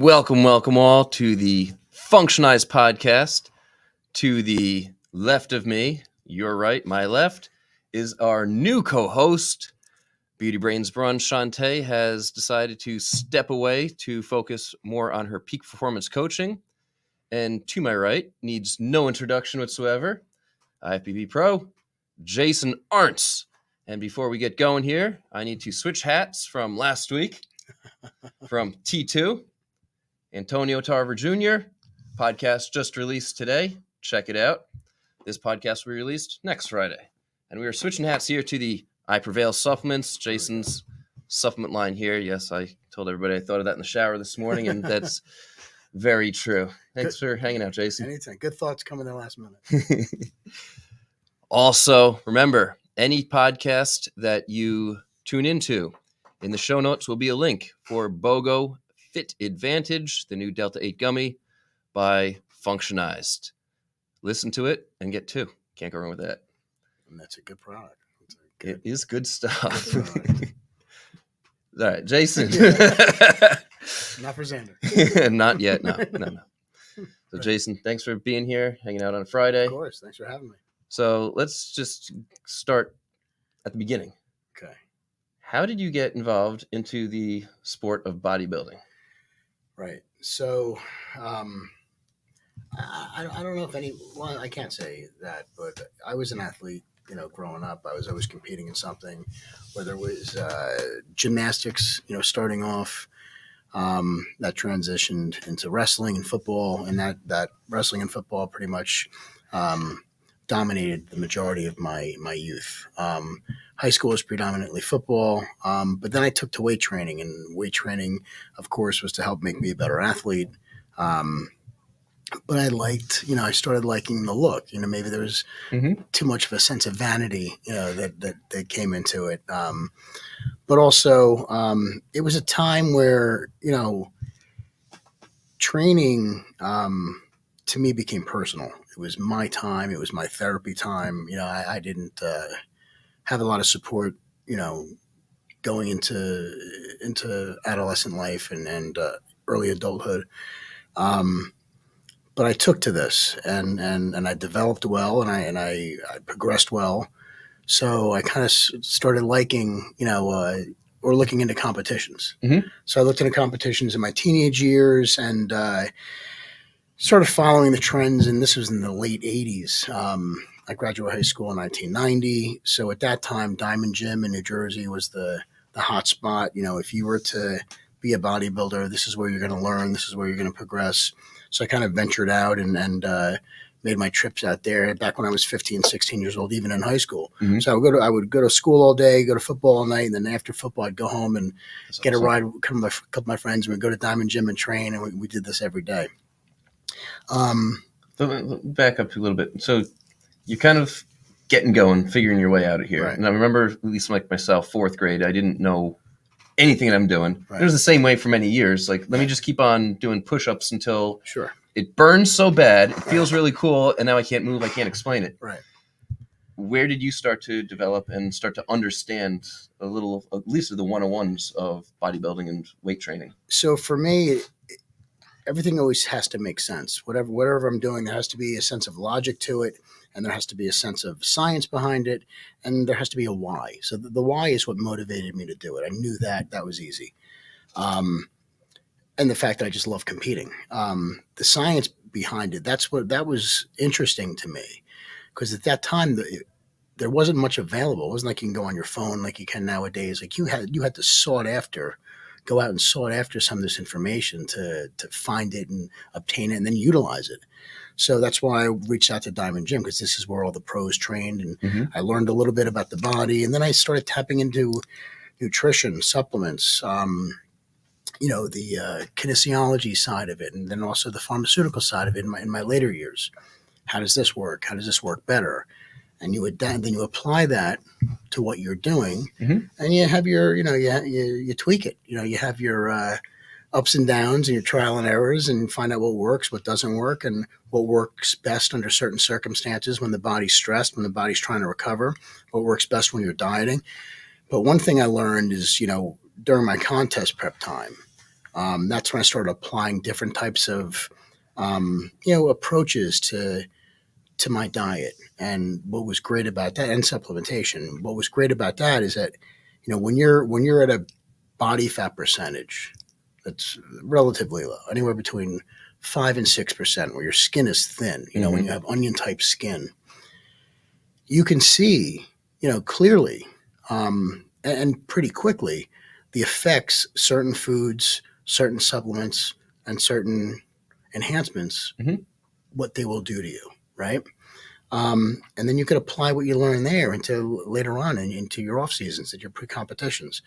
Welcome all to the Functionised Podcast. To the left of me, your right, my left, is our new co-host. Beauty Brains Brunch Shantae has decided to step away to focus more on her peak performance coaching. And to my right, needs no introduction whatsoever, IFBB Pro, Jason Arntz. And before we get going here, I need to switch hats from last week. From T2, Antonio Tarver Jr., podcast just released today. Check it out. This podcast will be released next Friday. And we are switching hats here to the I Prevail supplements, Jason's supplement line here. Yes, I told everybody I thought of that in the shower this morning, and that's very true. Thanks for hanging out, Jason. Anything. Good thoughts coming in the last minute. Also, remember, any podcast that you tune into, in the show notes will be a link for BOGO Fit Advantage, the new Delta 8 gummy by Functionised. Listen to it and get two. Can't go wrong with that. And that's a good product. It is good stuff. All right, Jason. Not for Xander. Not yet. No. So, Jason, thanks for being here, hanging out on a Friday. Of course. Thanks for having me. So let's just start at the beginning. Okay. How did you get involved into the sport of bodybuilding? Right. So, I don't know if well, I can't say that, but I was an athlete, growing up. I was always competing in something, whether it was gymnastics, starting off, that transitioned into wrestling and football, and that wrestling and football pretty much dominated the majority of my youth. High school was predominantly football, but then I took to weight training, and weight training, of course, was to help make me a better athlete. But I started liking the look. Maybe there was too much of a sense of vanity, that came into it. But also, it was a time where, training to me became personal. It was my time. It was my therapy time. I didn't have a lot of support, going into adolescent life and early adulthood. But I took to this and I developed well and I progressed well. So I kind of started liking, or looking into competitions. Mm-hmm. So I looked into competitions in my teenage years and started following the trends. And this was in the late 80s. I graduated high school in 1990. So at that time, Diamond Gym in New Jersey was the hot spot. If you were to be a bodybuilder, this is where you're going to learn. This is where you're going to progress. So I kind of ventured out and made my trips out there back when I was 15, 16 years old, even in high school. Mm-hmm. So I would go to school all day, go to football all night, and then after football, I'd go home and get a ride with a couple of my friends, and we'd go to Diamond Gym and train, and we did this every day. So back up a little bit. So you're kind of getting going, figuring your way out of here. Right. And I remember, at least like myself, fourth grade, I didn't know anything that I'm doing. Right. It was the same way for many years. Like, let me just keep on doing push-ups until it burns so bad. It feels really cool. And now I can't move. I can't explain it. Right. Where did you start to develop and start to understand a little, at least of the 101s of bodybuilding and weight training? So for me, everything always has to make sense. Whatever I'm doing, there has to be a sense of logic to it. And there has to be a sense of science behind it, and there has to be a why. So the why is what motivated me to do it. I knew that was easy. And the fact that I just love competing. The science behind it, that was interesting to me. Because at that time, there wasn't much available. It wasn't like you can go on your phone like you can nowadays. Like you had to go out and sought after some of this information to find it and obtain it and then utilize it. So that's why I reached out to Diamond Gym, because this is where all the pros trained, and I learned a little bit about the body. And then I started tapping into nutrition, supplements, the kinesiology side of it, and then also the pharmaceutical side of it in my later years. How does this work? How does this work better? And then you apply that to what you're doing, and you have you tweak it. You have your ups and downs and your trial and errors, and find out what works, what doesn't work, and what works best under certain circumstances when the body's stressed, when the body's trying to recover, what works best when you're dieting. But one thing I learned is, during my contest prep time, That's when I started applying different types of, approaches to my diet. And what was great about that, and supplementation, what was great about that is that, when you're at a body fat percentage that's relatively low, anywhere between 5 and 6%, where your skin is thin, when you have onion type skin, you can see, clearly, and pretty quickly, the effects certain foods, certain supplements, and certain enhancements, what they will do to you, right? And then you could apply what you learn there into later on and into your off seasons and your pre-competitions.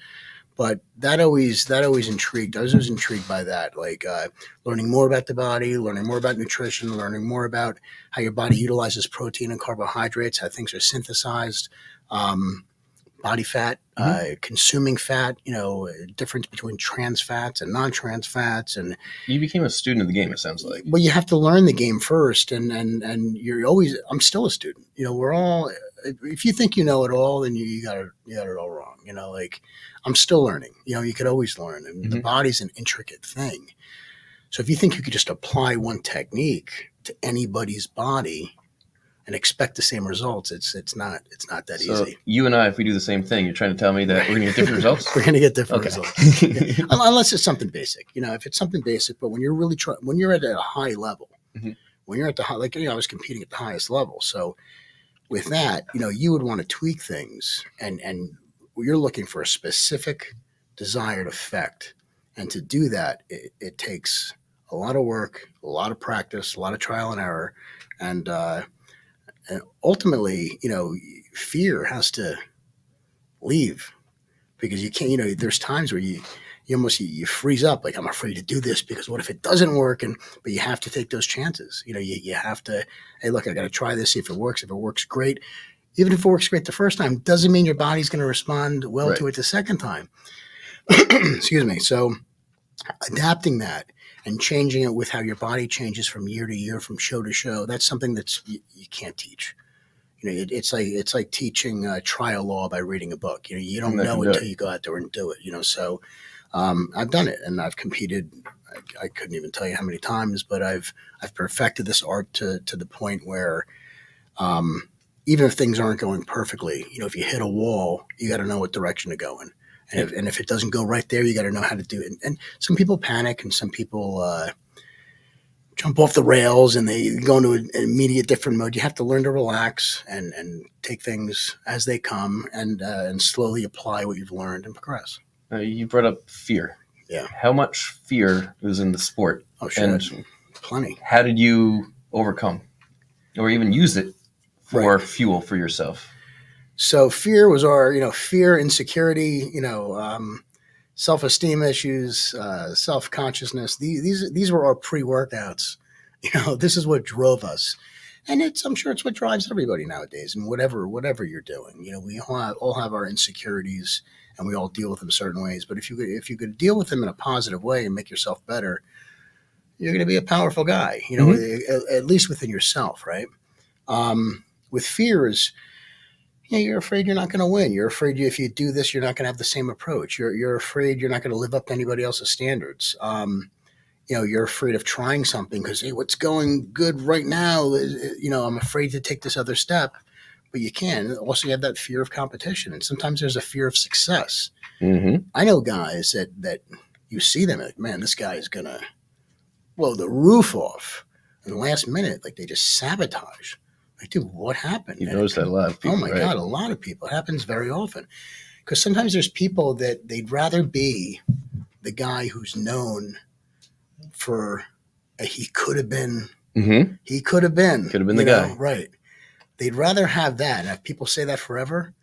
But that always intrigued. I was always intrigued by that, like learning more about the body, learning more about nutrition, learning more about how your body utilizes protein and carbohydrates, how things are synthesized, body fat, consuming fat, difference between trans fats and non-trans fats. And you became a student of the game, it sounds like. Well, you have to learn the game first, and you're always. I'm still a student. We're all. If you think you know it all, then you got it all wrong. Like I'm still learning. You could always learn, and the body's an intricate thing. So if you think you could just apply one technique to anybody's body and expect the same results, it's not that easy. You and I, if we do the same thing, you're trying to tell me that we're going to get different results? We're going to get different results. Yeah. Unless it's something basic. If it's something basic, but when you're really when you're at a high level, when you're at the high, like, I was competing at the highest level. So with that, you would want to tweak things, and you're looking for a specific desired effect. And to do that, it takes a lot of work, a lot of practice, a lot of trial and error. And ultimately, fear has to leave, because you can't, there's times where you almost you freeze up, like, I'm afraid to do this because what if it doesn't work? But you have to take those chances. You have to, hey, look, I got to try this, see if it works. If it works, great. Even if it works great the first time, doesn't mean your body's going to respond well to it the second time. Excuse me. So adapting that and changing it with how your body changes from year to year, from show to show, that's something that's you can't teach. It's like teaching trial law by reading a book. You don't know until you go out there and do it. So I've done it, and I've competed. I couldn't even tell you how many times, but I've perfected this art to the point where even if things aren't going perfectly, if you hit a wall, you got to know what direction to go in. And if it doesn't go right there, you got to know how to do it. And some people panic, and some people jump off the rails, and they go into an immediate different mode. You have to learn to relax and take things as they come, and slowly apply what you've learned and progress. You brought up fear. Yeah. How much fear was in the sport? Oh, sure. And plenty. How did you overcome or even use it for fuel for yourself? So fear was our, fear, insecurity, self-esteem issues, self-consciousness. These were our pre-workouts. This is what drove us. And I'm sure it's what drives everybody nowadays, and whatever you're doing. We all have our insecurities, and we all deal with them certain ways. But if you could deal with them in a positive way and make yourself better, you're going to be a powerful guy, at least within yourself, right? With fears, you're afraid you're not going to win. You're afraid if you do this, you're not going to have the same approach. You're afraid you're not going to live up to anybody else's standards. You're afraid of trying something because, hey, what's going good right now? I'm afraid to take this other step, but you can. Also, you have that fear of competition, and sometimes there's a fear of success. I know guys that you see them like, man, this guy is going to blow the roof off in the last minute. Like, they just sabotage. Like, dude, what happened? You notice that a lot of people. Oh my God, a lot of people. It happens very often. Because sometimes there's people that they'd rather be the guy who's known for he could have been. He could have been. Could have been the guy. Right. They'd rather have that. And if people say that forever,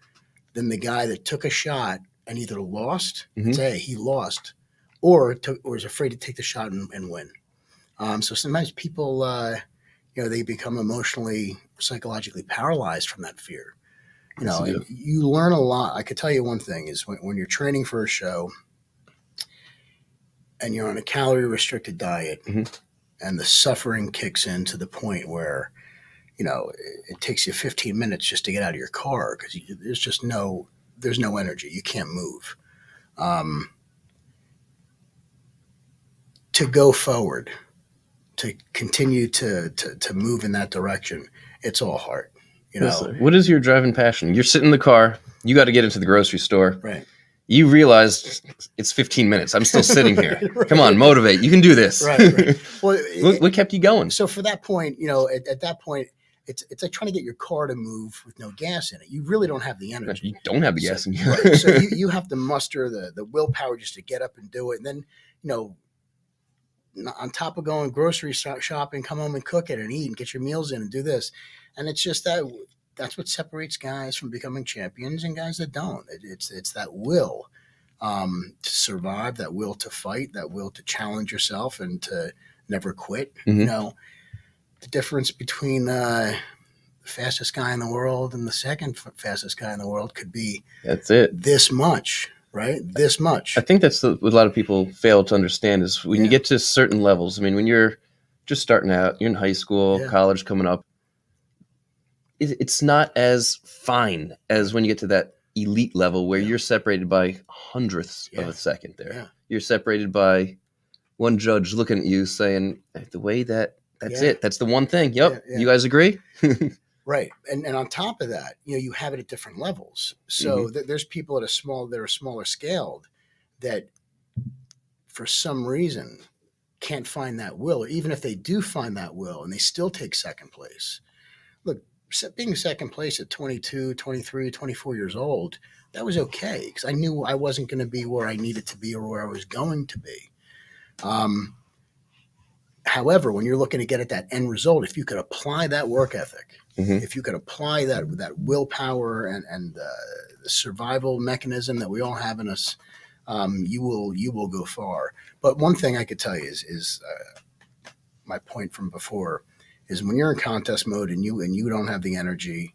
than the guy that took a shot and either lost, say he lost, or is afraid to take the shot and win. So sometimes people, they become emotionally, psychologically paralyzed from that fear. You learn a lot. I could tell you one thing is when you're training for a show and you're on a calorie restricted diet and the suffering kicks in to the point where, it takes you 15 minutes just to get out of your car because there's no energy. You can't move. to go forward, to continue to move in that direction, it's all hard. What is your driving passion? You're sitting in the car. You got to get into the grocery store. Right. You realize it's 15 minutes. I'm still sitting here. Right. Come on, motivate. You can do this. Right. Well, what kept you going? So for that point, at that point, it's like trying to get your car to move with no gas in it. You really don't have the energy. You don't have the gas in you. Right. So you have to muster the willpower just to get up and do it. And then, on top of going grocery shopping, come home and cook it and eat and get your meals in and do this. And it's just that's what separates guys from becoming champions and guys that don't. It's that will to survive, that will to fight, that will to challenge yourself and to never quit. Mm-hmm. The difference between the fastest guy in the world and the second fastest guy in the world could be that's it. This much, right? This much. I think that's what a lot of people fail to understand is when you get to certain levels. I mean, when you're just starting out, you're in high school, college coming up, it's not as fine as when you get to that elite level where you're separated by hundredths of a second there. Yeah. You're separated by one judge looking at you saying, the way that's it. That's the one thing. Yep. You guys agree? Right. And on top of that, you have it at different levels. So there's people that are smaller scaled that for some reason can't find that will, or even if they do find that will and they still take second place. Look, being second place at 22, 23, 24 years old, that was okay because I knew I wasn't going to be where I needed to be or where I was going to be. However, when you're looking to get at that end result, if you could apply that work ethic, if you could apply that willpower and the survival mechanism that we all have in us, you will go far. But one thing I could tell you is my point from before is when you're in contest mode and you don't have the energy,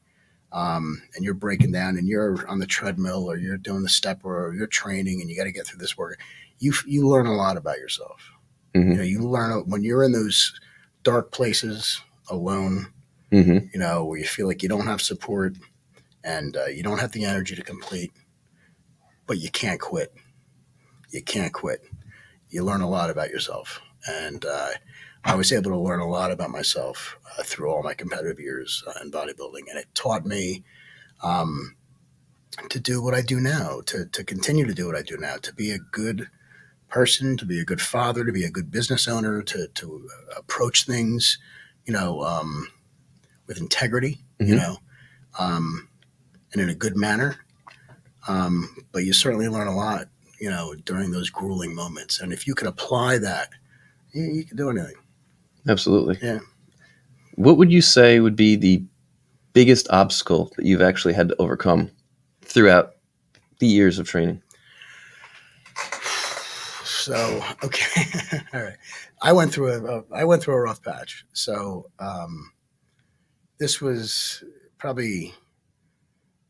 and you're breaking down and you're on the treadmill or you're doing the stepper or you're training and you got to get through this work, you learn a lot about yourself. You learn when you're in those dark places alone, where you feel like you don't have support and you don't have the energy to complete, but you can't quit. You can't quit. You learn a lot about yourself. And I was able to learn a lot about myself through all my competitive years in bodybuilding. And it taught me to do what I do now, to continue to do what I do now, to be a good person, to be a good father, to be a good business owner, to approach things, with integrity, and in a good manner. But you certainly learn a lot, during those grueling moments. And if you can apply that, you can do anything. Absolutely. Yeah. What would you say would be the biggest obstacle that you've actually had to overcome throughout the years of training? So, okay. All right. I went through a rough patch. So, this was probably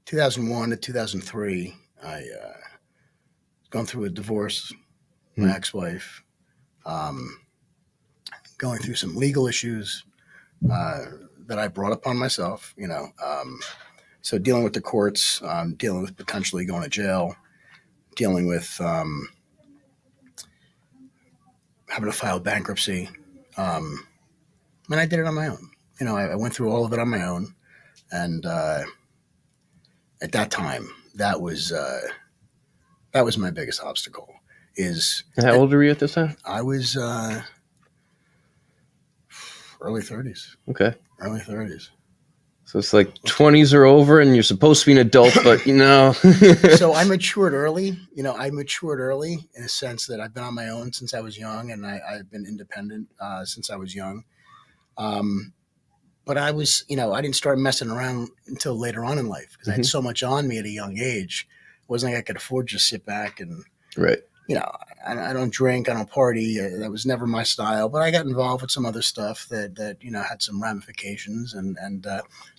2001 to 2003. I gone through a divorce, my ex-wife, going through some legal issues that I brought upon myself, so dealing with the courts, dealing with potentially going to jail, dealing with having to file bankruptcy. I did it on my own. I went through all of it on my own. And at that time, that was my biggest obstacle. How old were you at this time? I was early 30s. Okay. Early 30s. So it's like 20s are over and you're supposed to be an adult, but So I matured early. I matured early in a sense that I've been on my own since I was young, and I've been independent since I was young. But I was, I didn't start messing around until later on in life because I had so much on me at a young age. It wasn't like I could afford to sit back and, right. I don't drink, I don't party. That was never my style. But I got involved with some other stuff that had some ramifications,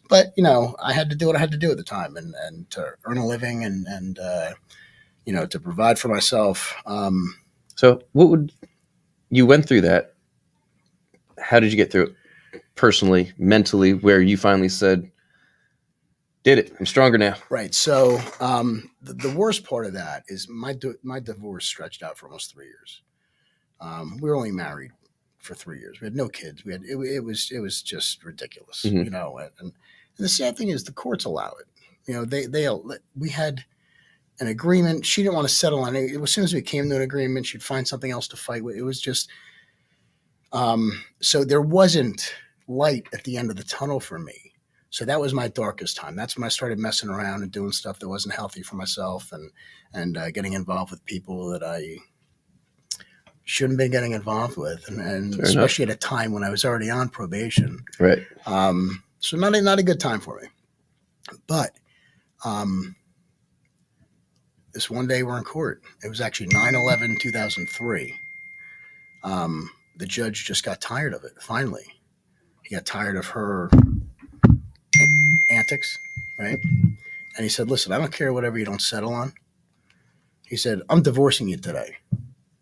but I had to do what I had to do at the time, and to earn a living and to provide for myself. So you went through that? How did you get through it personally, mentally, where you finally said, did it, I'm stronger now? Right. So the worst part of that is my divorce stretched out for almost 3 years. We were only married for 3 years. We had no kids. It was just ridiculous, Mhm. you know. And the sad thing is, the courts allow it. You know, we had an agreement. She didn't want to settle on it. As soon as we came to an agreement, she'd find something else to fight with. It was just so there wasn't light at the end of the tunnel for me. So that was my darkest time. That's when I started messing around and doing stuff that wasn't healthy for myself, and getting involved with people that I shouldn't be getting involved with, and especially at a time when I was already on probation. Right. So not a good time for me. But this one day we're in court. It was actually 9/11/2003. The judge just got tired of it. Finally, he got tired of her antics, right? And he said, "Listen, I don't care whatever you don't settle on." He said, "I'm divorcing you today."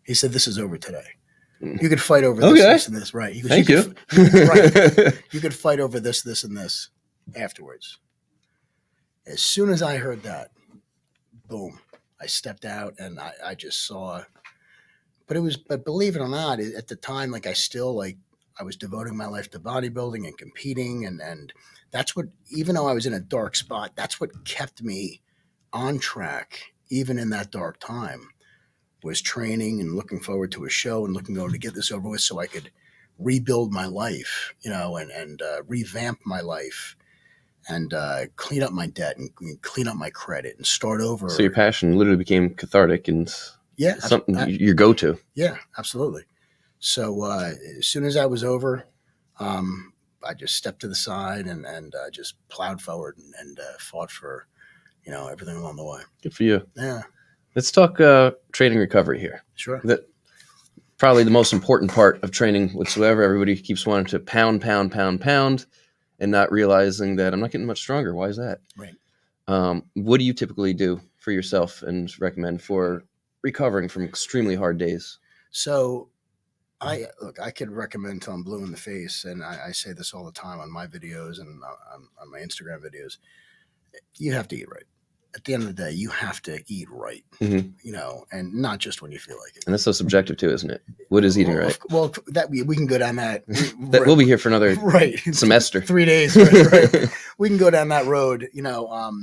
He said, "This is over today. You could fight over this, and this, right?" Thank you. Right. You could fight over this, and this afterwards. As soon as I heard that, boom, I stepped out and I just saw. But believe it or not, at the time, like I was devoting my life to bodybuilding and competing, and that's what, even though I was in a dark spot, that's what kept me on track, even in that dark time, was training and looking forward to a show and looking forward to get this over with so I could rebuild my life, you know, and revamp my life and clean up my debt and clean up my credit and start over. So your passion literally became cathartic and something your go-to. Yeah, absolutely. So as soon as I was over, I just stepped to the side and just plowed forward and fought for, you know, everything along the way. Good for you. Yeah. Let's talk training recovery here. Sure. That probably the most important part of training whatsoever. Everybody keeps wanting to pound, and not realizing that I'm not getting much stronger. Why is that? Right. What do you typically do for yourself and recommend for recovering from extremely hard days? So I could recommend till I'm blue in the face, and I say this all the time on my videos and on my Instagram videos. You have to eat right. At the end of the day, you have to eat right, mm-hmm. you know, and not just when you feel like it. And that's so subjective too, isn't it? What is eating right? Well, that we can go down that. We'll be here for another semester. 3 days. Right. We can go down that road, you know.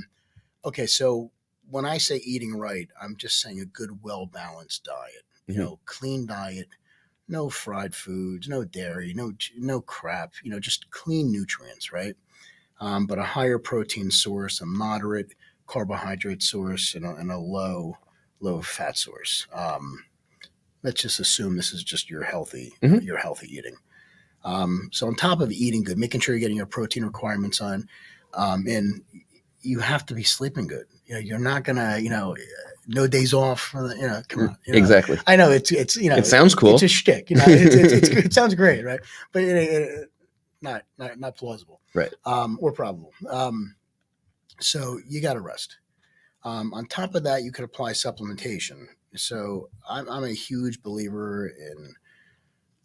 Okay, so when I say eating right, I'm just saying a good, well-balanced diet, you mm-hmm. know, clean diet, no fried foods, no dairy, no crap, you know, just clean nutrients, right? But a higher protein source, a moderate carbohydrate source, and a low fat source. Let's just assume this is just your healthy eating. So on top of eating good, making sure you're getting your protein requirements on, and you have to be sleeping good. You know, you're not gonna, you know, no days off. You know, come on. You know, exactly. I know it's you know, it sounds cool. It's a shtick. You know, it sounds great, right? But not plausible, right? Or probable. So you got to rest. On top of that, you could apply supplementation. So I'm a huge believer in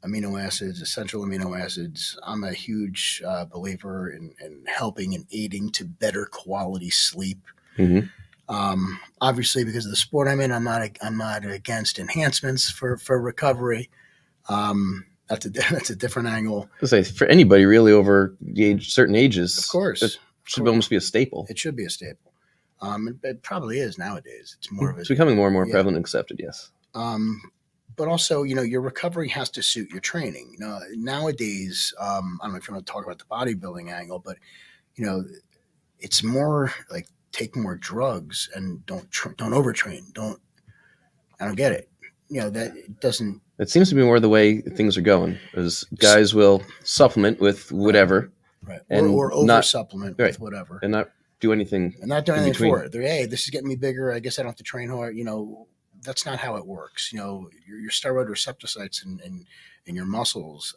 amino acids, essential amino acids. I'm a huge believer in helping and aiding to better quality sleep. Mm-hmm. Obviously, because of the sport I'm in, I'm not against enhancements for recovery. That's a different angle. I say for anybody really over certain ages, of course, it should almost be a staple. It should be a staple. It probably is nowadays. It's more of it's becoming more and more prevalent and accepted. Yes. But also, you know, your recovery has to suit your training. You know, nowadays, I don't know if you want to talk about the bodybuilding angle, but you know, it's more like take more drugs and don't overtrain. I don't get it. You know, that it doesn't. It seems to be more the way things are going. Is guys will supplement with whatever, right? Or over supplement with whatever, and not do anything. And not do anything for it. Hey, this is getting me bigger. I guess I don't have to train hard. You know, that's not how it works. You know, your steroid receptor sites in your muscles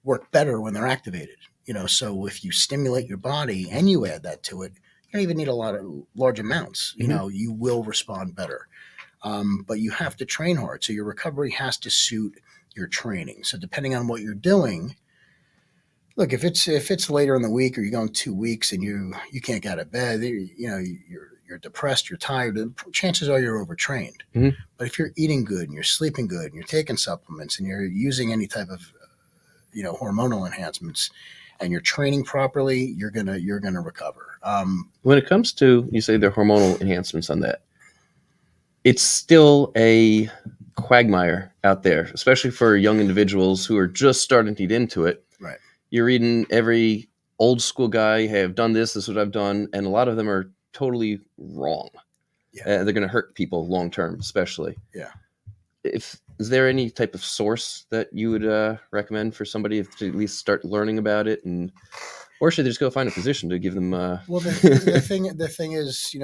work better when they're activated. You know, so if you stimulate your body and you add that to it, you don't even need a lot of large amounts. You know, you will respond better. But you have to train hard. So your recovery has to suit your training. So depending on what you're doing, look, if it's later in the week or you're going 2 weeks and you can't get out of bed, you know, your you're depressed, you're tired, chances are you're overtrained. Mm-hmm. But if you're eating good and you're sleeping good and you're taking supplements and you're using any type of hormonal enhancements and you're training properly, you're gonna recover. When it comes to, you say the hormonal enhancements on that, it's still a quagmire out there, especially for young individuals who are just starting to get into it. Right. You're reading every old school guy, hey, I've done this is what I've done, and a lot of them are totally wrong. Yeah. They're going to hurt people long term, especially. Yeah. Is there any type of source that you would recommend for somebody to at least start learning about it, or should they just go find a physician to give them? Well, the thing is,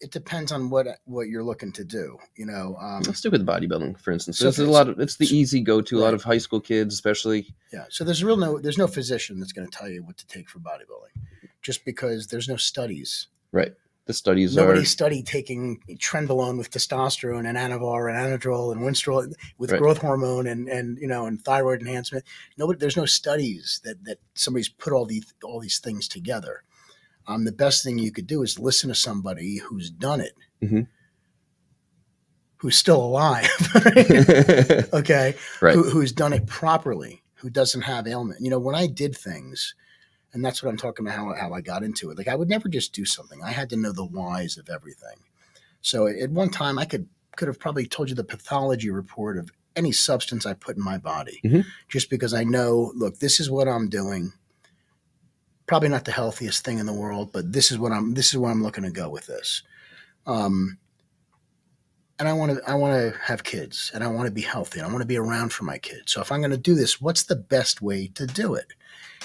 it depends on what you're looking to do. Let's stick with bodybuilding, for instance. So it's the easy go-to. Right. A lot of high school kids, especially. Yeah. So there's no physician that's going to tell you what to take for bodybuilding, just because there's no studies. Right. The studies Nobody studied taking trenbolone with testosterone and Anavar and Anadrol and Winstrol with growth hormone and thyroid enhancement. There's no studies that somebody's put all these things together. The best thing you could do is listen to somebody who's done it, mm-hmm. who's still alive, okay, right. Who's done it properly, who doesn't have ailment. When I did things, and that's what I'm talking about, how I got into it. Like, I would never just do something. I had to know the whys of everything. So at one time, I could have probably told you the pathology report of any substance I put in my body, mm-hmm. just because I know, look, this is what I'm doing. Probably not the healthiest thing in the world, but this is where I'm looking to go with this. And I want to have kids, and I want to be healthy, and I want to be around for my kids. So if I'm going to do this, what's the best way to do it?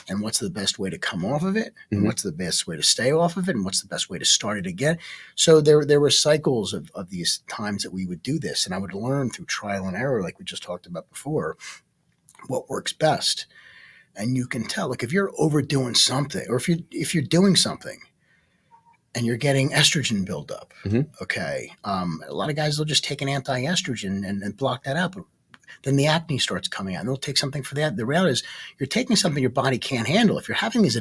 And what's the best way to come off of it? And mm-hmm. what's the best way to stay off of it? And what's the best way to start it again? So there were cycles of these times that we would do this, and I would learn through trial and error, like we just talked about before, what works best. And you can tell, like, if you're overdoing something, or if you're doing something and you're getting estrogen buildup, mm-hmm. okay, a lot of guys will just take an anti-estrogen and block that out. But then the acne starts coming out, and they'll take something for that. The reality is, you're taking something your body can't handle. If you're having these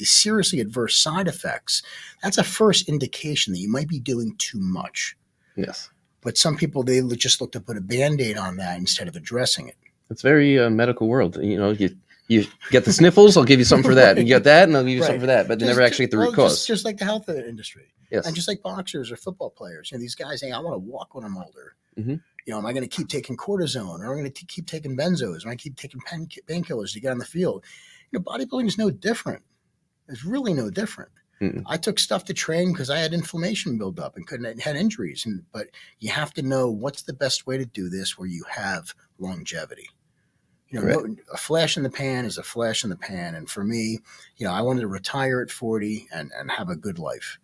seriously adverse side effects, that's a first indication that you might be doing too much. Yes. But some people, they just look to put a Band-Aid on that instead of addressing it. It's very medical world. You get the sniffles, I'll give you something for that. You get that, and I'll give you something for that. But they never actually get the root cause. Just like the health industry. Yes. And just like boxers or football players. These guys saying, I want to walk when I'm older. Mm-hmm. Am I going to keep taking cortisone? Or am I going to keep taking benzos? Am I keep taking painkillers to get on the field? Bodybuilding is no different. It's really no different. Mm-mm. I took stuff to train because I had inflammation build up and had injuries. But you have to know what's the best way to do this where you have longevity. A flash in the pan is a flash in the pan. And for me, I wanted to retire at 40 and have a good life.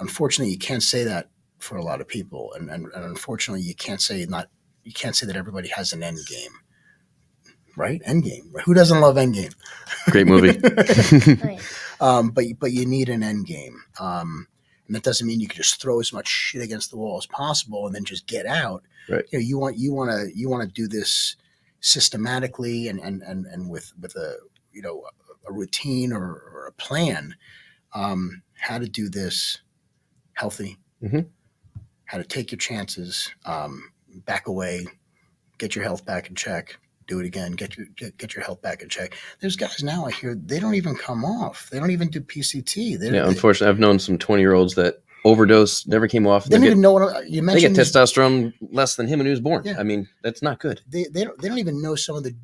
Unfortunately, you can't say that for a lot of people. And unfortunately, you can't say that everybody has an end game. Right? Endgame. Who doesn't love Endgame? Great movie. But you need an end game. And that doesn't mean you can just throw as much shit against the wall as possible and then just get out. Right. You want to do this systematically and with a routine or a plan. How to do this healthy. Mm-hmm. How to take your chances. Back away. Get your health back in check. Do it again. Get your health back in check. There's guys now I hear they don't even come off. They don't even do PCT. Unfortunately, I've known some 20-year-olds that overdose, never came off. They don't even know what you mentioned. They get testosterone less than him when he was born. Yeah. I mean, that's not good. They don't even know some of the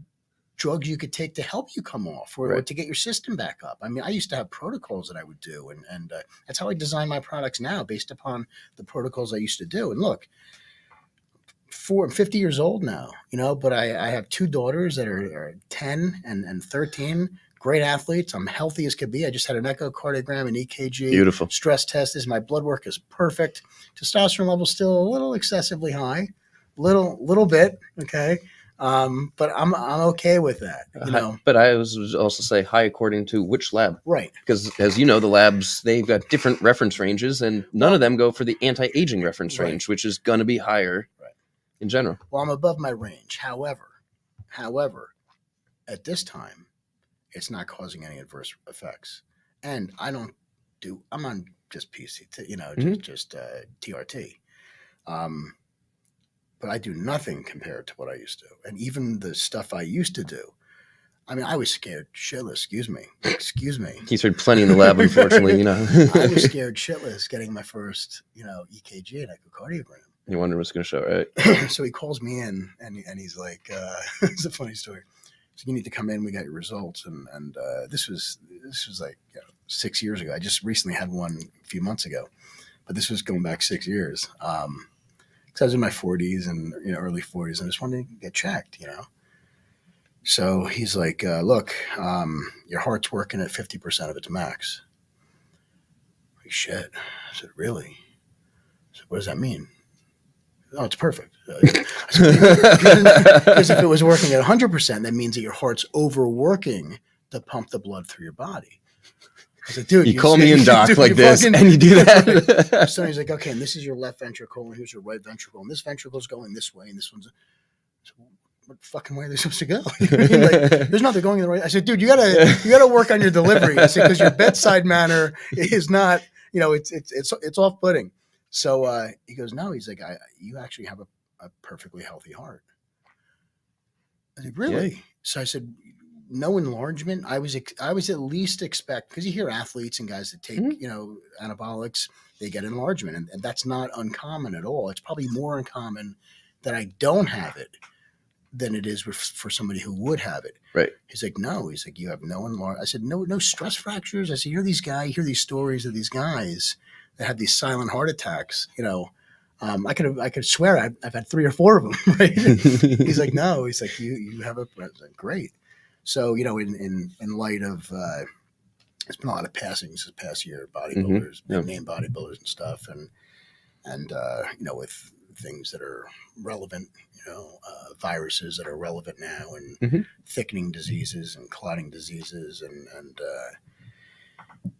drugs you could take to help you come off or to get your system back up. I mean, I used to have protocols that I would do, and that's how I design my products now, based upon the protocols I used to do. And look, I'm 50 years old now, but I have two daughters that are 10 and 13, great athletes. I'm healthy as could be. I just had an echocardiogram, an EKG, beautiful stress test. My blood work is perfect. Testosterone level still a little excessively high, little bit. Okay. But I'm okay with that, But I was also say high according to which lab, right? Because as you know, the labs, they've got different reference ranges, and none of them go for the anti-aging reference range, which is going to be higher in general. Well, I'm above my range. However, at this time, it's not causing any adverse effects, and I don't I'm on just PCT, just TRT. But I do nothing compared to what I used to. And even the stuff I used to do, I mean, I was scared shitless. Excuse me. He's heard plenty in the lab, unfortunately, I was scared shitless getting my first, EKG and echocardiogram. You wonder what's going to show, right? So he calls me in and he's like, it's a funny story. So you need to come in. We got your results. And this was like 6 years ago. I just recently had one a few months ago, but this was going back 6 years. Because I was in my 40s and early 40s, and I just wanted to get checked, So he's like, look, your heart's working at 50% of its max. Like, shit. I said, really? I said, what does that mean? Oh, it's perfect. Because if it was working at 100%, that means that your heart's overworking to pump the blood through your body. I said, dude, you call me in, doc, like this, and you do that. So he's like, okay, and this is your left ventricle, and here's your right ventricle, and this ventricle's going this way, and this one's. So what fucking way are they supposed to go? There's nothing going in the right. I said, dude, you gotta work on your delivery. I said, because your bedside manner is not, it's off-putting. So he goes, no, he's like, you actually have a perfectly healthy heart. I said, really? Yeah. So I said, no enlargement. I was at least expect, because you hear athletes and guys that take, anabolics, they get enlargement. And that's not uncommon at all. It's probably more uncommon that I don't have it than it is for somebody who would have it. Right. He's like, no. He's like, you have no enlargement. I said, no stress fractures. I said, you hear these stories of these guys that have these silent heart attacks, I could swear I've had 3 or 4 of them. Right. He's like, no. He's like, you have a great. So, in light of, there's been a lot of passings this past year, bodybuilders, big name bodybuilders and stuff. And with things that are relevant, viruses that are relevant now, and thickening diseases and clotting diseases and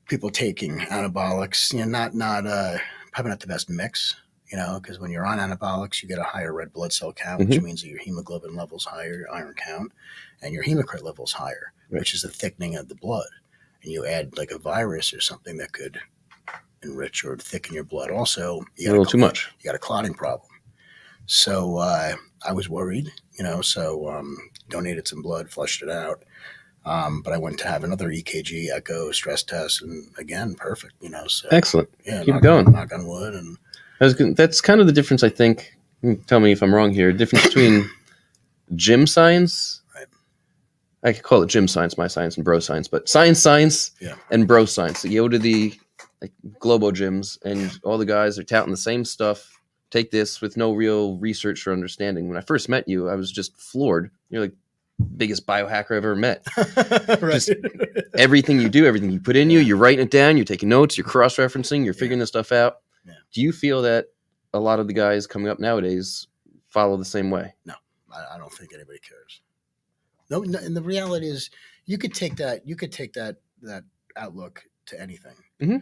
people taking anabolics, probably not the best mix, because when you're on anabolics, you get a higher red blood cell count, which means that your hemoglobin level's higher, your iron count, and your hematocrit level's higher, which is the thickening of the blood. And you add like a virus or something that could enrich or thicken your blood. Also, you got a little too much. You got a clotting problem. So I was worried, so donated some blood, flushed it out. But I went to have another EKG, echo, stress test, and again, perfect, So excellent. Yeah, keep going. Knock on wood. And that's kind of the difference, I think. Tell me if I'm wrong here. Difference between gym science. Right. I could call it gym science, my science, and bro science, but science, and bro science. So you go to the Globo gyms, and all the guys are touting the same stuff. Take this with no real research or understanding. When I first met you, I was just floored. You're like biggest biohacker I've ever met. Right. Just everything you do, everything you put in you're writing it down, you're taking notes, you're cross-referencing, you're figuring this stuff out. Yeah. Do you feel that a lot of the guys coming up nowadays follow the same way? No, I don't think anybody cares. No, and the reality is you could take that outlook to anything. Mm-hmm.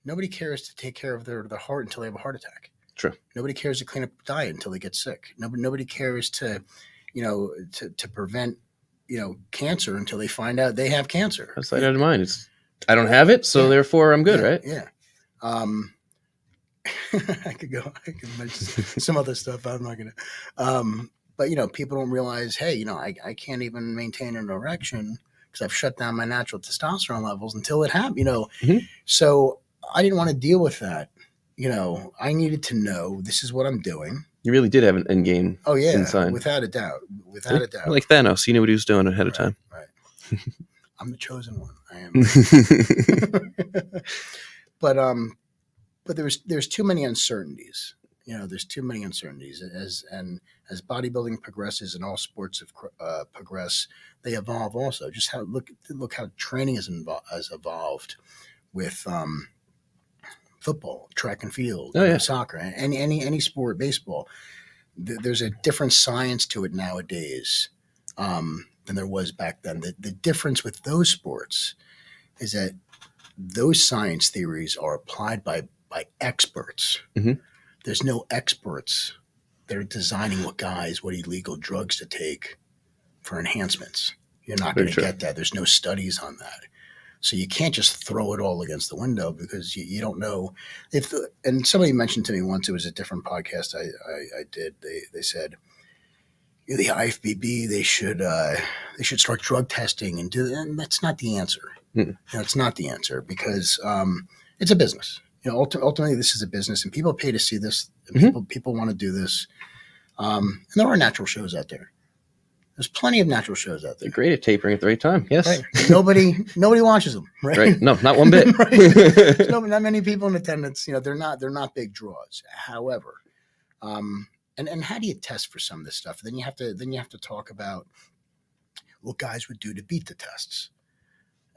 Nobody cares to take care of their heart until they have a heart attack. True. Nobody cares to clean up diet until they get sick. Nobody cares to prevent, cancer until they find out they have cancer. That's out of mind. I don't have it, so therefore I'm good, right? Yeah. I could mention some other stuff. I'm not going to. But, people don't realize, hey, I can't even maintain an erection because I've shut down my natural testosterone levels until it happened, So I didn't want to deal with that. I needed to know this is what I'm doing. You really did have an end game. Oh yeah, inside. Without a doubt. Like Thanos, he knew what he was doing ahead of time. Right. I'm the chosen one. I am. But there's too many uncertainties. There's too many uncertainties as bodybuilding progresses and all sports have progress, they evolve also. Just look how training has evolved with football, track and field, soccer, and any sport, baseball. There's a different science to it nowadays than there was back then. The difference with those sports is that those science theories are applied by experts. Mm-hmm. There's no experts that are designing what illegal drugs to take for enhancements. You're not going to get that. There's no studies on that. So you can't just throw it all against the window because you don't know if. And somebody mentioned to me once, it was a different podcast I did. They said, the IFBB, they should start drug testing and that's not the answer. It's not the answer because it's a business. Ultimately, this is a business, and people pay to see this. And people want to do this. And there are natural shows out there. There's plenty of natural shows out there. They're great at tapering at the right time. Yes. Right. Nobody watches them. Right. Right. No, not one bit. Right. There's not many people in attendance. They're not big draws. However, and how do you test for some of this stuff? Then you have to talk about what guys would do to beat the tests.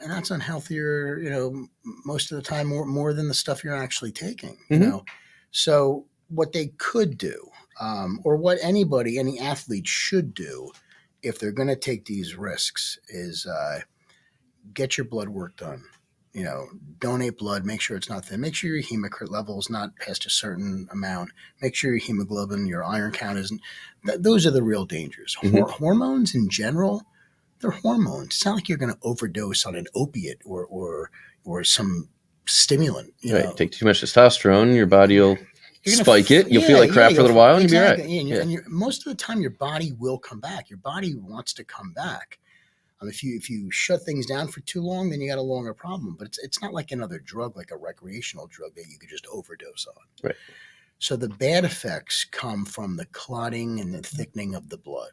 And that's unhealthier, most of the time more than the stuff you're actually taking, So what they could do, or what any athlete should do if they're going to take these risks is get your blood work done. Donate blood, make sure it's not thin, make sure your hematocrit level is not past a certain amount, make sure your hemoglobin, your iron count isn't. Those are the real dangers. Hormones in general, they're hormones. It's not like you're going to overdose on an opiate or some stimulant. Right. Take too much testosterone, your body will spike it. You'll feel like crap for a little while, and exactly. You'll be all right. And most of the time, your body will come back. Your body wants to come back. If you shut things down for too long, then you got a longer problem. But it's not like another drug, like a recreational drug that you could just overdose on. Right. So the bad effects come from the clotting and the thickening of the blood.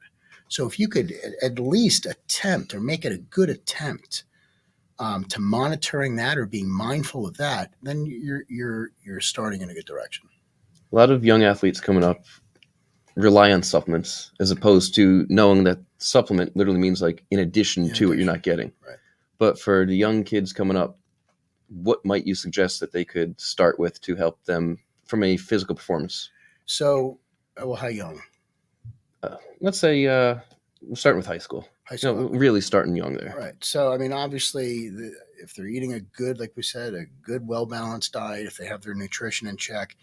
So if you could at least attempt or make it a good attempt to monitoring that or being mindful of that, then you're starting in a good direction. A lot of young athletes coming up rely on supplements as opposed to knowing that supplement literally means like in addition to what you're not getting. Right. But for the young kids coming up, what might you suggest that they could start with to help them from a physical performance? So, how young? Let's say starting with high school. Really starting young there. Right. So, obviously, if they're eating a good, like we said, a good, well-balanced diet, if they have their nutrition in check,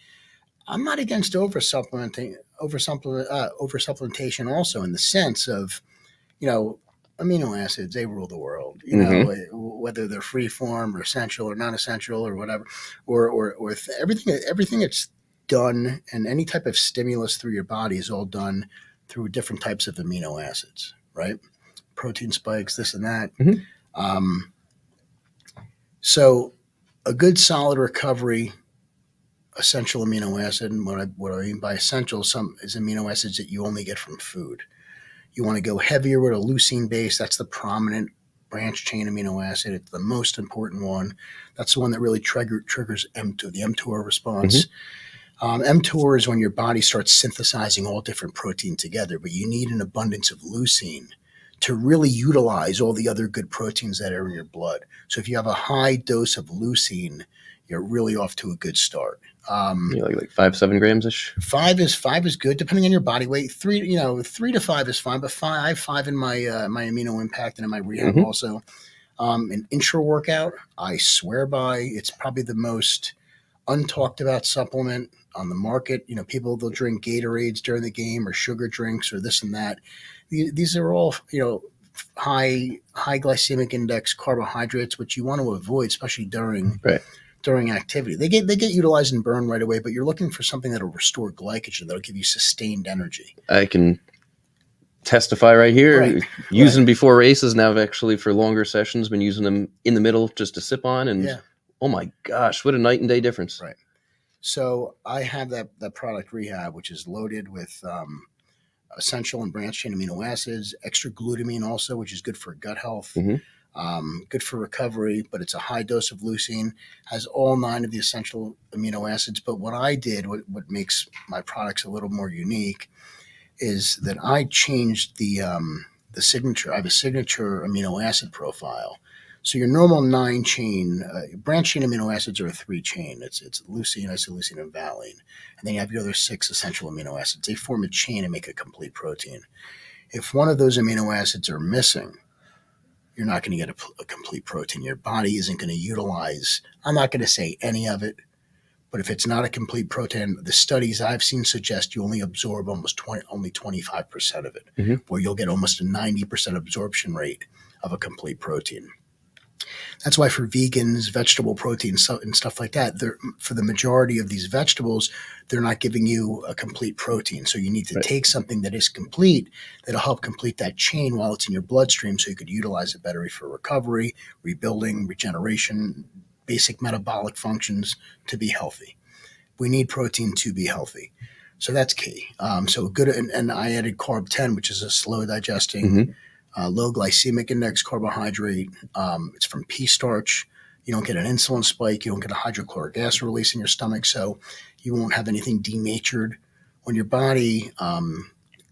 I'm not against oversupplementation also in the sense of, amino acids, they rule the world, whether they're free form or essential or non-essential or whatever, or everything that's done and any type of stimulus through your body is all done through different types of amino acids, right? Protein spikes, this and that. So a good solid recovery, essential amino acid, and what I mean by essential, some is amino acids that you only get from food. You want to go heavier with a leucine base. That's the prominent branch chain amino acid. It's the most important one. That's the one that really triggers Mtor, the Mtor response. Mtor is when your body starts synthesizing all different proteins together, but you need an abundance of leucine to really utilize all the other good proteins that are in your blood. So if you have a high dose of leucine, you're really off to a good start. Like 5-7 grams ish. 5 is good depending on your body weight. 3 to 5 is fine, but I have 5 in my Amino Impact and in my rehab also. An intra workout, I swear by. It's probably the most untalked about supplement on the market. People, they'll drink Gatorades during the game or sugar drinks or this and that. These are all high glycemic index carbohydrates, which you want to avoid, especially during activity. They get utilized and burned right away, but you're looking for something that'll restore glycogen, that'll give you sustained energy. I can testify right here. Using before races, now I've actually for longer sessions been using them in the middle just to sip on, and oh my gosh, what a night and day difference. Right. So I have that product Rehab, which is loaded with essential and branched chain amino acids, extra glutamine also, which is good for gut health. Good for recovery, but it's a high dose of leucine, has all 9 of the essential amino acids. But what I did, what makes my products a little more unique, is that I changed the signature. I have a signature amino acid profile. So your normal 9 chain, branched chain amino acids are a 3 chain. It's leucine, isoleucine, and valine. And then you have your other 6 essential amino acids. They form a chain and make a complete protein. If one of those amino acids are missing, you're not going to get a complete protein. Your body isn't going to utilize, I'm not going to say any of it, but if it's not a complete protein, the studies I've seen suggest you only absorb only 25% of it, where you'll get almost a 90% absorption rate of a complete protein. That's why for vegans, vegetable protein and stuff like that, for the majority of these vegetables, they're not giving you a complete protein. So you need to take something that is complete that'll help complete that chain while it's in your bloodstream so you could utilize it better for recovery, rebuilding, regeneration, basic metabolic functions to be healthy. We need protein to be healthy. So that's key. So good. And I added carb 10, which is a slow digesting, low glycemic index carbohydrate. It's from pea starch. You don't get an insulin spike. You don't get a hydrochloric acid release in your stomach. So you won't have anything denatured. When your body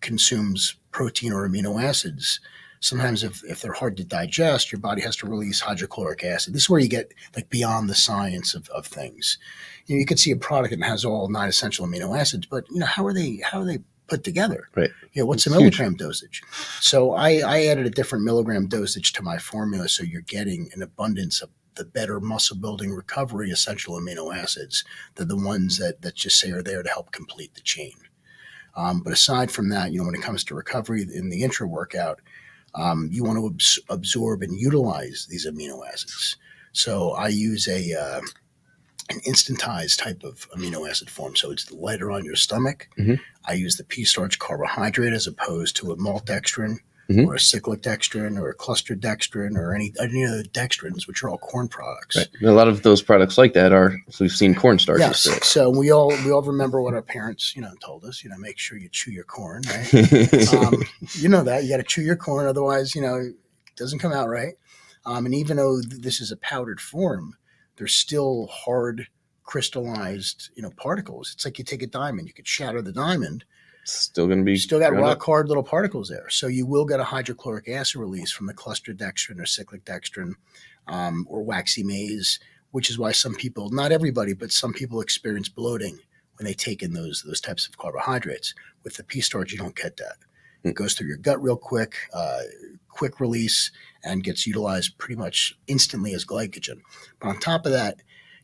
consumes protein or amino acids, sometimes if they're hard to digest, your body has to release hydrochloric acid. This is where you get like beyond the science of things. You could see a product that has all non-essential amino acids, but how are they put together? Right. What's the milligram dosage? So I added a different milligram dosage to my formula, so you're getting an abundance of the better muscle building recovery essential amino acids than the ones that just say are there to help complete the chain. But aside from that, when it comes to recovery in the intra workout, you want to absorb and utilize these amino acids. So I use an instantized type of amino acid form. So it's lighter on your stomach. I use the pea starch carbohydrate as opposed to a maltodextrin or a cyclic dextrin or a clustered dextrin or any other dextrins, which are all corn products. Right. And a lot of those products like that we've seen cornstarches. Yes. So we all remember what our parents, told us, make sure you chew your corn, right? You know that. You got to chew your corn, otherwise, it doesn't come out right. And even though this is a powdered form, they're still hard crystallized, particles. It's like you take a diamond, you could shatter the diamond. Still going to be still got rock hard little particles there. So you will get a hydrochloric acid release from the clustered dextrin or cyclic dextrin or waxy maize, which is why some people, not everybody, but some people experience bloating when they take in those types of carbohydrates. With the pea starch, you don't get that. It goes through your gut real quick, quick release, and gets utilized pretty much instantly as glycogen. But on top of that,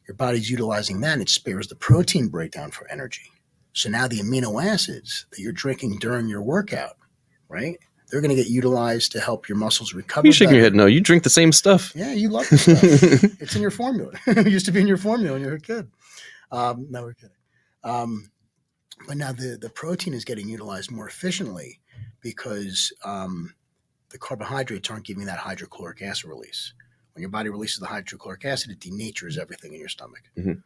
your body's utilizing that, and it spares the protein breakdown for energy. So now the amino acids that you're drinking during your workout, right, they're going to get utilized to help your muscles recover. You're shaking your head. No, you drink the same stuff. Yeah, you love the stuff. It's in your formula. It used to be in your formula when you were a kid. No, we're kidding. But now the protein is getting utilized more efficiently because the carbohydrates aren't giving that hydrochloric acid release. When your body releases the hydrochloric acid, it denatures everything in your stomach.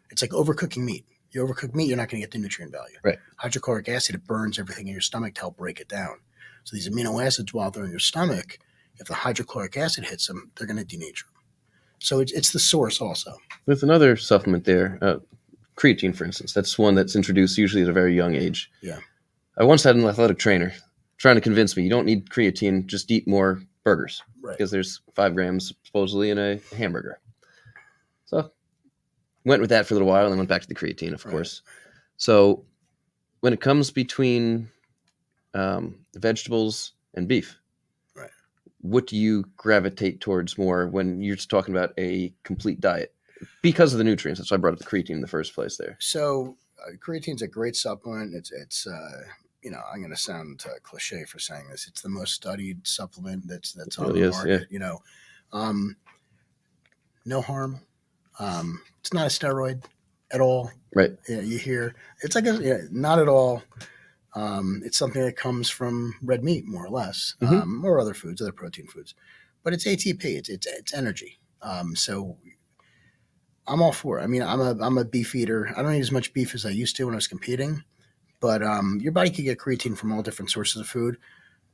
It's like overcooking meat. You overcook meat, you're not going to get the nutrient value. Right. Hydrochloric acid, it burns everything in your stomach to help break it down. So these amino acids, while they're in your stomach, if the hydrochloric acid hits them, they're going to denature them. So it's the source also. With another supplement there, creatine, for instance, that's one that's introduced usually at a very young age. Yeah. I once had an athletic trainer trying to convince me, you don't need creatine, just eat more burgers. Right. Because there's 5 grams supposedly in a hamburger. So went with that for a little while and then went back to the creatine, of course. So when it comes between vegetables and beef, what do you gravitate towards more when you're just talking about a complete diet? Because of the nutrients. That's why I brought up the creatine in the first place there. So creatine's a great supplement. It's I'm going to sound cliche for saying this. It's the most studied supplement that's on the market. Yeah. No harm. It's not a steroid at all. Right. Yeah, you hear it's like not at all. It's something that comes from red meat, more or less, or other foods, other protein foods. But it's ATP. It's energy. So I'm all for it. I mean, I'm a beef eater. I don't eat as much beef as I used to when I was competing. But your body can get creatine from all different sources of food.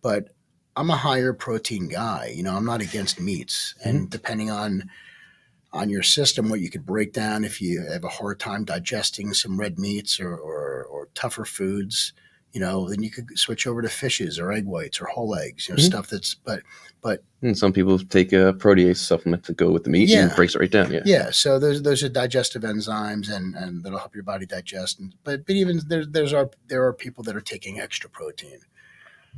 But I'm a higher protein guy. I'm not against meats. And depending on your system, what you could break down if you have a hard time digesting some red meats or tougher foods, then you could switch over to fishes or egg whites or whole eggs, stuff that's but. And some people take a protease supplement to go with the meat and it breaks it right down. Yeah. Yeah. So those are digestive enzymes and that'll help your body digest. But even there are people that are taking extra protein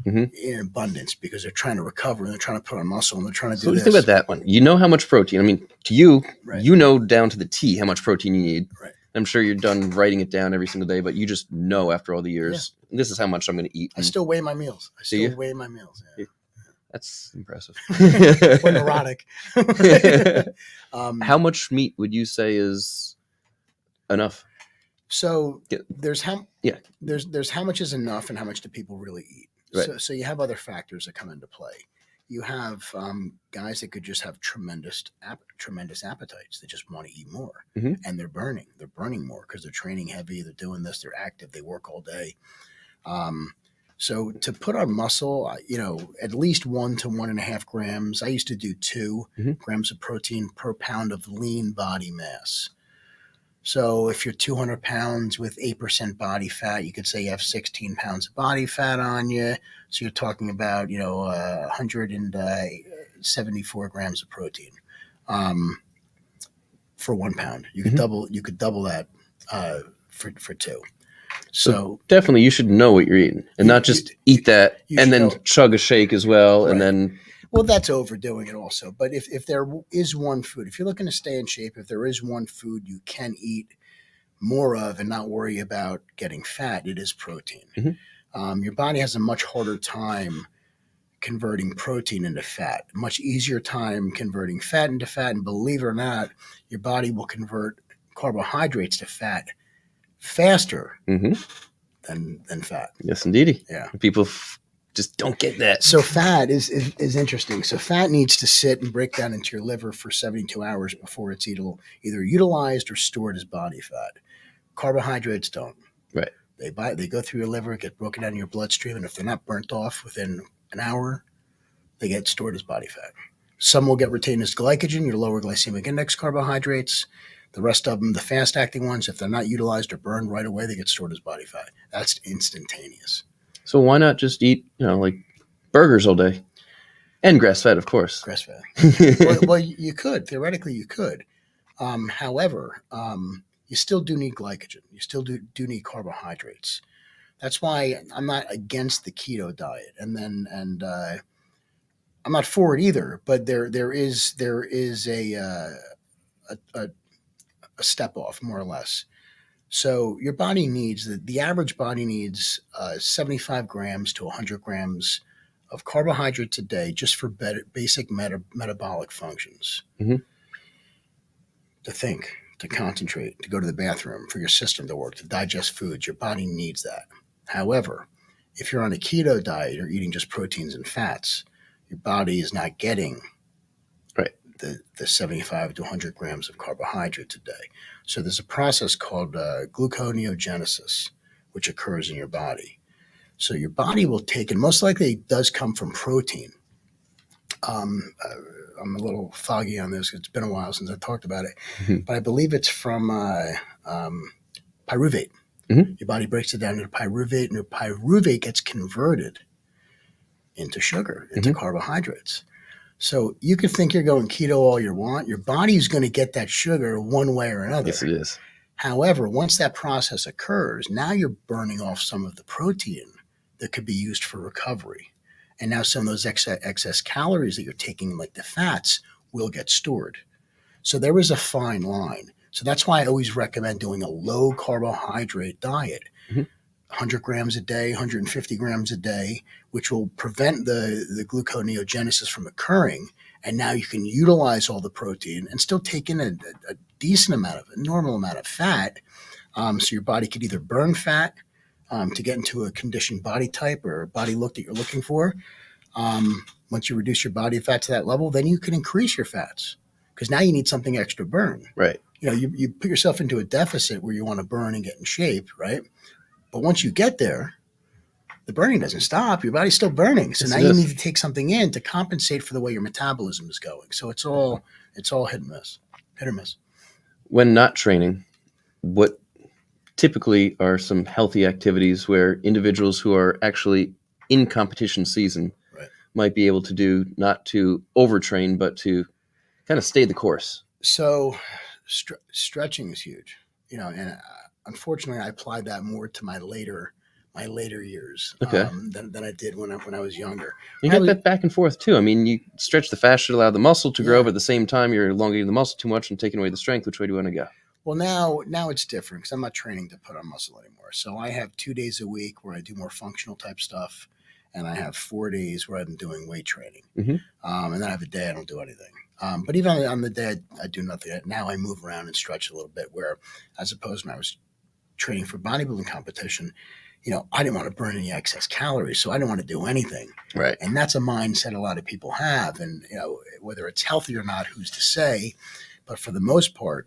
in abundance because they're trying to recover and they're trying to put on muscle and they're trying to do this. So think about that one. You know how much protein. I mean, to you, you know down to the T how much protein you need. Right. I'm sure you're done writing it down every single day, but you just know after all the years, this is how much I'm going to eat. I still weigh my meals. I still weigh my meals. Yeah. That's impressive. Or neurotic. How much meat would you say is enough? So Yeah. there's how much is enough and how much do people really eat. Right. So you have other factors that come into play. You have guys that could just have tremendous appetites. They just want to eat more, and they're burning more because they're training heavy. They're doing this. They're active. They work all day. So to put on muscle, at least 1 to 1.5 grams. I used to do 2 grams of protein per pound of lean body mass. So if you're 200 pounds with 8% body fat, you could say you have 16 pounds of body fat on you. So you're talking about, 174 grams of protein for 1 pound. You could double that for 2. So definitely you should know what you're eating and not just eat that and then chug a shake as well. Right. And then. Well, that's overdoing it also. But if there is one food, if you're looking to stay in shape, if there is one food you can eat more of and not worry about getting fat, it is protein. Your body has a much harder time converting protein into fat, much easier time converting fat into fat. And believe it or not, your body will convert carbohydrates to fat faster than fat. Yes, indeed. Yeah. People just don't get that. So fat is interesting. So fat needs to sit and break down into your liver for 72 hours before it's either utilized or stored as body fat. Carbohydrates don't. Right. They go through your liver, get broken down in your bloodstream, and if they're not burnt off within an hour, they get stored as body fat. Some will get retained as glycogen, your lower glycemic index carbohydrates. The rest of them, the fast-acting ones, if they're not utilized or burned right away, they get stored as body fat. That's instantaneous. So why not just eat, like burgers all day? And grass-fed, of course. Grass-fed. well, you could. Theoretically, you could. However, you still do need glycogen. You still do need carbohydrates. That's why I'm not against the keto diet. And I'm not for it either. But there is a step off, more or less. So your body needs, the average body needs 75 grams to 100 grams of carbohydrates a day just for basic metabolic functions. To think, to concentrate, to go to the bathroom, for your system to work, to digest foods. Your body needs that. However, if you're on a keto diet or eating just proteins and fats, your body is not getting the 75 to 100 grams of carbohydrates a day. So there's a process called gluconeogenesis, which occurs in your body. So your body will take, and most likely it does come from protein. I'm a little foggy on this. It's been a while since I talked about it, but I believe it's from pyruvate. Your body breaks it down into pyruvate, and your pyruvate gets converted into sugar, into carbohydrates. So you could think you're going keto all you want. Your body's going to get that sugar one way or another. Yes, it is. However, once that process occurs, now you're burning off some of the protein that could be used for recovery. And now some of those excess calories that you're taking, like the fats, will get stored. So there is a fine line. So that's why I always recommend doing a low carbohydrate diet. 100 grams a day, 150 grams a day, which will prevent the gluconeogenesis from occurring. And now you can utilize all the protein and still take in a normal amount of fat. So your body could either burn fat to get into a conditioned body type or body look that you're looking for. Once you reduce your body fat to that level, then you can increase your fats because now you need something extra burn. Right. You put yourself into a deficit where you want to burn and get in shape, right? But once you get there, the burning doesn't stop. Your body's still burning. So now you need to take something in to compensate for the way your metabolism is going. So it's all hit or miss. When not training, what typically are some healthy activities where individuals who are actually in competition season might be able to do, not to overtrain, but to kind of stay the course? So stretching is huge, and unfortunately I applied that more to my later years than I did when I was younger. You got that back and forth too. I mean, you stretch the fat should allow the muscle to grow, but at the same time you're elongating the muscle too much and taking away the strength. Which way do you want to go? Well, now it's different because I'm not training to put on muscle anymore. So I have 2 days a week where I do more functional type stuff. and I have 4 days where I'm doing weight training. Mm-hmm. And then I have a day I don't do anything. But even on the day I do nothing, now I move around and stretch a little bit, where as opposed to when I was training for bodybuilding competition, I didn't want to burn any excess calories, so I didn't want to do anything. Right. And that's a mindset a lot of people have. And, whether it's healthy or not, who's to say? But for the most part,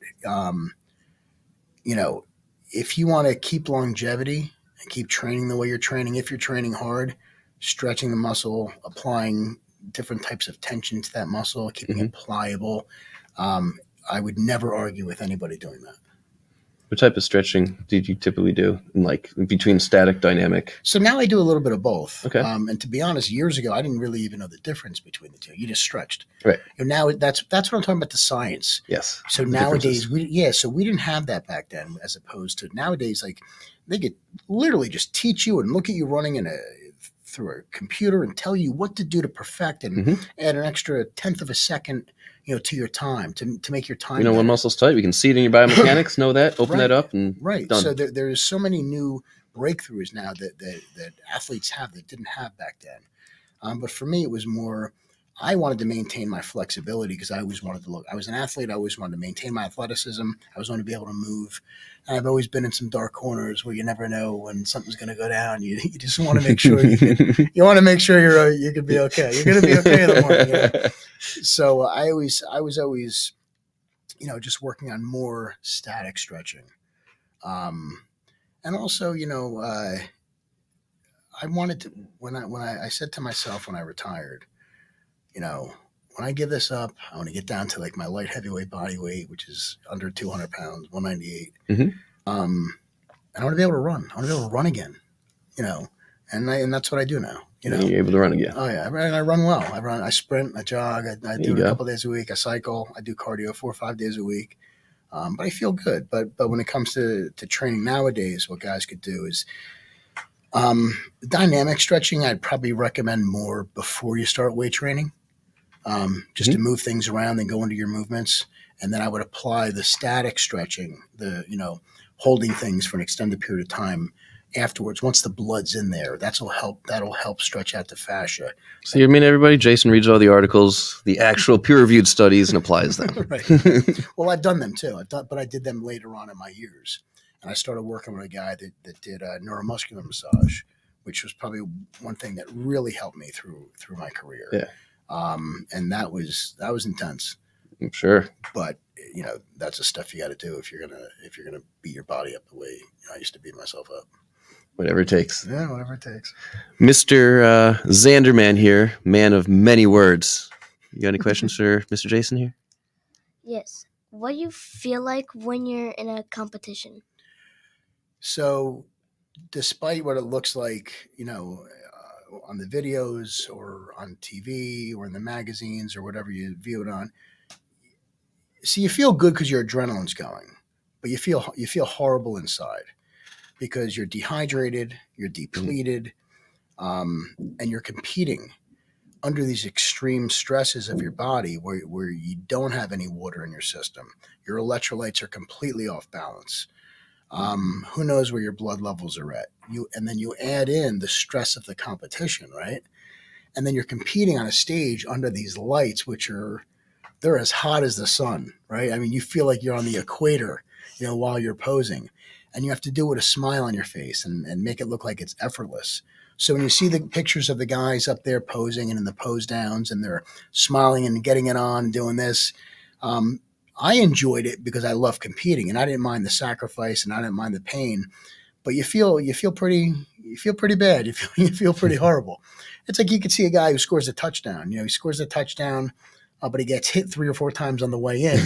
if you want to keep longevity and keep training the way you're training, if you're training hard, stretching the muscle, applying different types of tension to that muscle, keeping it pliable, I would never argue with anybody doing that. What type of stretching did you typically do, like between static, dynamic? So now I do a little bit of both. Okay. And to be honest, years ago, I didn't really even know the difference between the two. You just stretched. Right. Now that's what I'm talking about, the science. Yes. So nowadays, we didn't have that back then, as opposed to nowadays, like they could literally just teach you and look at you running through a computer and tell you what to do to perfect and add an extra tenth of a second, to your time to make your time. When muscle's tight, we can see it in your biomechanics. Know that. Open that up and done. So there's so many new breakthroughs now that athletes have that didn't have back then. But for me, it was more. I wanted to maintain my flexibility because I always wanted to look. I was an athlete. I always wanted to maintain my athleticism. I always wanted to be able to move. And I've always been in some dark corners where you never know when something's going to go down. You just want to make sure you want to make sure you could be okay. You're going to be okay in the morning. So I was always, just working on more static stretching, and also, I wanted to when I said to myself when I retired. When I give this up, I want to get down to like my light heavyweight body weight, which is under 200 pounds, 198. And I want to be able to run. I want to be able to run again, and that's what I do now. You're able to run again. Oh yeah, I run well. I sprint, I jog, I do it a couple days a week. I cycle, I do cardio 4 or 5 days a week. But I feel good. But when it comes to training nowadays, what guys could do is dynamic stretching. I'd probably recommend more before you start weight training. Just to move things around and go into your movements. And then I would apply the static stretching, holding things for an extended period of time afterwards. Once the blood's in there, that'll help stretch out the fascia. So you mean everybody, Jason reads all the articles, the actual peer-reviewed studies, and applies them. Right. Well, I've done them too. But I did them later on in my years. And I started working with a guy that did neuromuscular massage, which was probably one thing that really helped me through my career. Yeah. And that was intense. I'm sure. But that's the stuff you got to do if you're gonna beat your body up the way I used to beat myself up. Whatever it takes. Yeah, whatever it takes. Mr. Zanderman here, man of many words. You got any questions for Mr. Jason here? Yes. What do you feel like when you're in a competition? So, despite what it looks like, on the videos or on TV or in the magazines or whatever you view it on. See, you feel good because your adrenaline's going, but you feel horrible inside because you're dehydrated, you're depleted, and you're competing under these extreme stresses of your body where you don't have any water in your system. Your electrolytes are completely off balance. Who knows where your blood levels are at? And then you add in the stress of the competition, right? And then you're competing on a stage under these lights, they're as hot as the sun, right? I mean, you feel like you're on the equator, while you're posing, and you have to do it with a smile on your face and make it look like it's effortless. So when you see the pictures of the guys up there posing and in the pose downs and they're smiling and getting it on, doing this, I enjoyed it because I love competing and I didn't mind the sacrifice and I didn't mind the pain, but you feel pretty bad. You feel pretty horrible. It's like you could see a guy who scores a touchdown. He scores a touchdown, but he gets hit 3 or 4 times on the way in.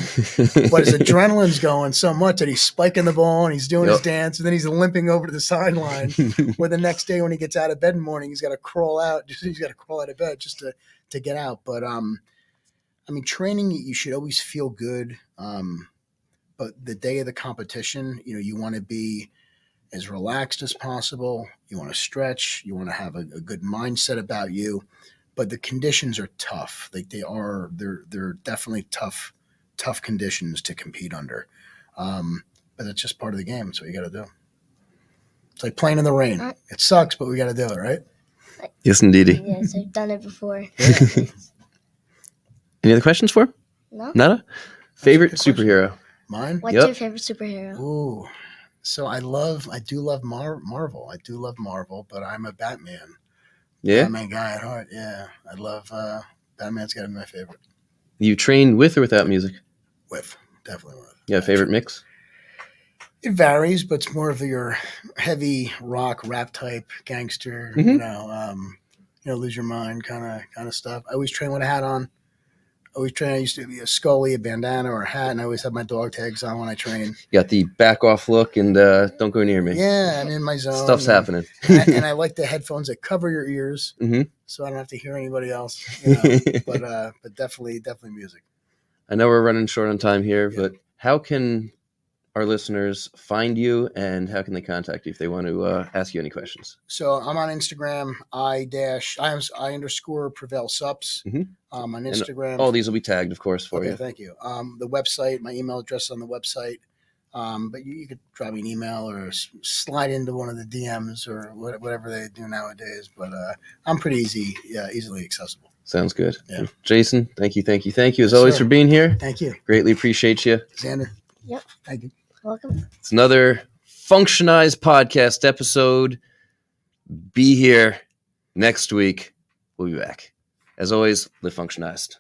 But his adrenaline's going so much that he's spiking the ball and he's doing his dance, and then he's limping over to the sideline. Where the next day when he gets out of bed in the morning, he's got to crawl out. He's got to crawl out of bed just to get out. But training, you should always feel good. But the day of the competition, you want to be as relaxed as possible. You want to stretch. You want to have a good mindset about you. But the conditions are tough. They're definitely tough conditions to compete under. But it's just part of the game. That's what you got to do. It's like playing in the rain. It sucks, but we got to do it, right? Yes, indeedy. Yes, I've done it before. Yeah. Any other questions for him? No? Nada? Favorite good question. superhero? Mine? What's Yep. your favorite superhero? Ooh. So I do love Marvel. I do love Marvel, but I'm a Batman Yeah? guy at heart. Yeah. I love Batman's got to be my favorite. You train with or without music? Definitely with. Yeah, favorite mix? It varies, but it's more of your heavy rock, rap type, gangster, Mhm. lose your mind kind of stuff. I always train with a hat on. I used to be a Scully, a bandana, or a hat, and I always have my dog tags on when I train. You got the back off look and don't go near me. Yeah, I'm in my zone. Stuff's happening. and I like the headphones that cover your ears, Mhm. so I don't have to hear anybody else. But definitely music. I know we're running short on time here, Yeah. but how can our listeners find you and how can they contact you if they want to ask you any questions? So I'm on Instagram. I underscore Prevail Sups. Mhm. On And Instagram. all these will be tagged, of course, for Okay, you. thank you. The website, my email address is on the website. But you could drop me an email or slide into one of the DMs or whatever they do nowadays. But I'm pretty easily accessible. Sounds good. Yeah. Jason, thank you as Yes, always sir. for being here. Thank you. Greatly appreciate you. Xander. Yep. Thank you. Welcome. It's another Functionized Podcast episode. Be here next week. We'll be back. As always, live functionized.